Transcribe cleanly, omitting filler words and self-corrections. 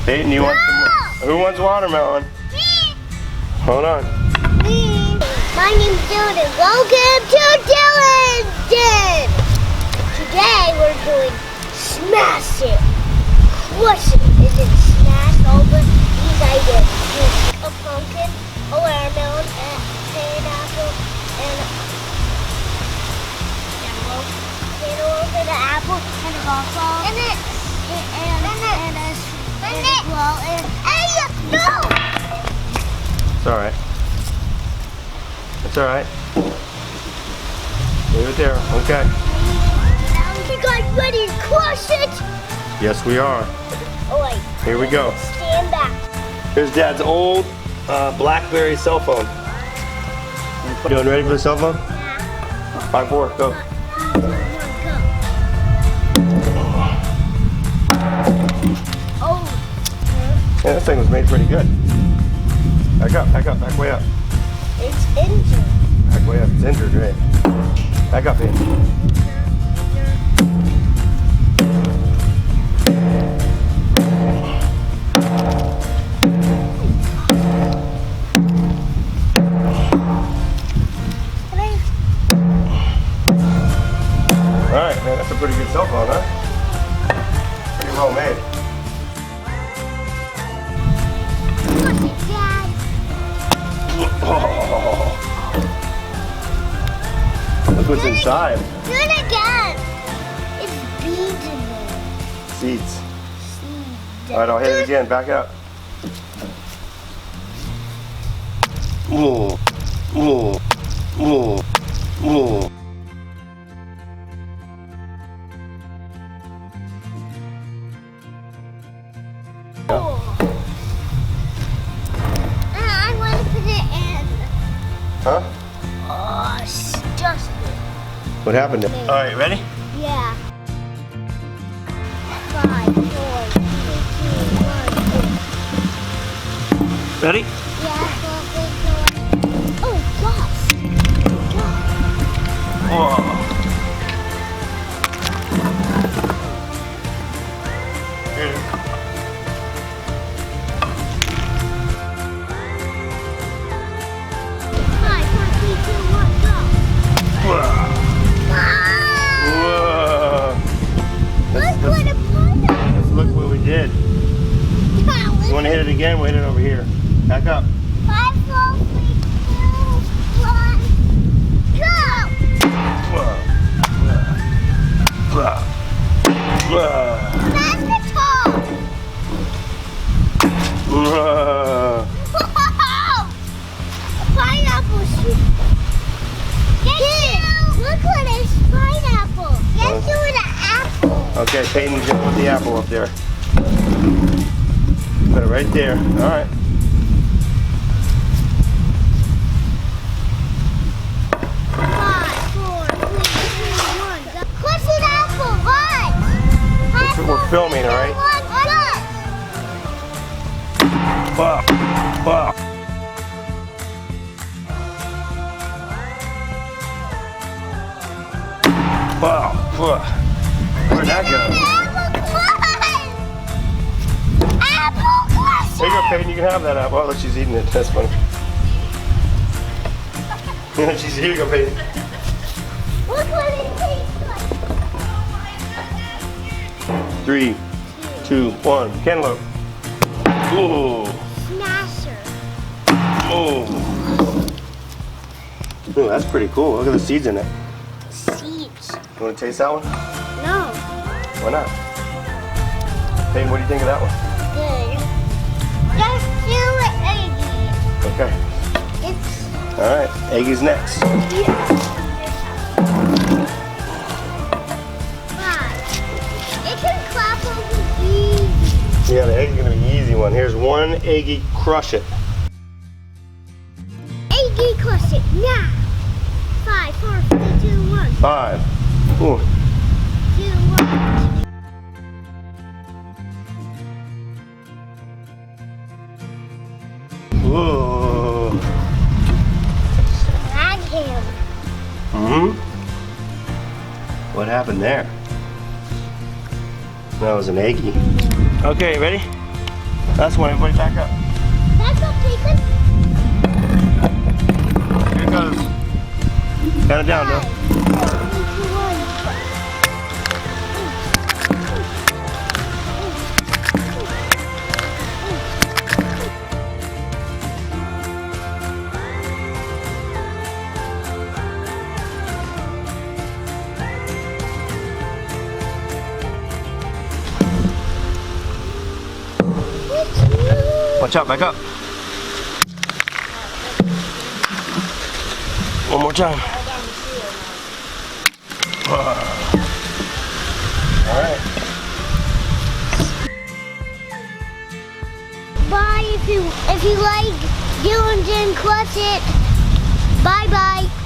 Peyton, you want some? Who wants watermelon? Me. Hold on. Me. My name's Dylan and welcome to Dylan's Den. Today we're doing Smash It. Crush It. Is it smash over these items? A pumpkin, a watermelon, a pineapple, and cantaloupe, and an apple, and a golf ball, and a well, and no! It's all right. It's all right. Leave it there. Okay. You guys ready to crush it? Yes, we are. Oh wait. Here we go. Stand back. Here's Dad's old BlackBerry cell phone. You ready for the cell phone? Yeah. 5, 4, go. Go. Oh. Yeah, this thing was made pretty good. Back up, back way up. It's injured. Back way up, it's injured, right? Back up, Peyton. Alright, man, that's a pretty good cell phone, huh? Pretty well made. Crush it, Dad. Oh. Look what's inside. Do it again. It's beads in there. Seeds. Seeds. Alright, I'll hit it again. Back up. Whoa. Whoa. Whoa. Whoa. I want to put it in. Huh? Oh, it's just What happened? Alright, ready? yeah. 5, 4, 3, 2, 1. Ready? Yeah. Oh gosh. Whoa. Here it is. 5, 4, 3, 2, 1, go. Whoa. Look what a photo. Let's look what we did. You want to hit it again? We'll hit it over here. Back up. 5, 4, 3, 2, 1, go. Whoa. Whoa. Whoa. That's the top. Whoa. Whoa! A pineapple shoot. Look what it's pineapple. Let's do an apple. Okay, Peyton's gonna put the apple up there. Put it right there. All right. We're filming, all right? Wow. Wow. Wow. Where'd that go? Here you go, Peyton. You can have that apple. Oh, look, she's eating it. That's funny. Here you go, Peyton. Look what it tastes like. 3, 2, 1. Cantaloupe. Ooh. Smasher. Oh. Ooh, that's pretty cool. Look at the seeds in it. Seeds. You want to taste that one? No. Why not? Peyton, what do you think of that one? Good. Just do it, Eggie. Okay. It's. All right. Eggie's next. It can clap over easy. Yeah, the egg's gonna be an easy one. Here's one Eggie Crush It. Eggie Crush It now. 5, 4, 3, 2, 1. 5. Ooh. 2, 1. Ooh. Drag him. What happened there? That was an eggie. Okay, ready? Last one, everybody back up. Back up, Nathan. Here it goes. Count it down, though. 5, Watch out, back up. One more time. All right. Bye if you like Dylan and Crush it. Bye bye.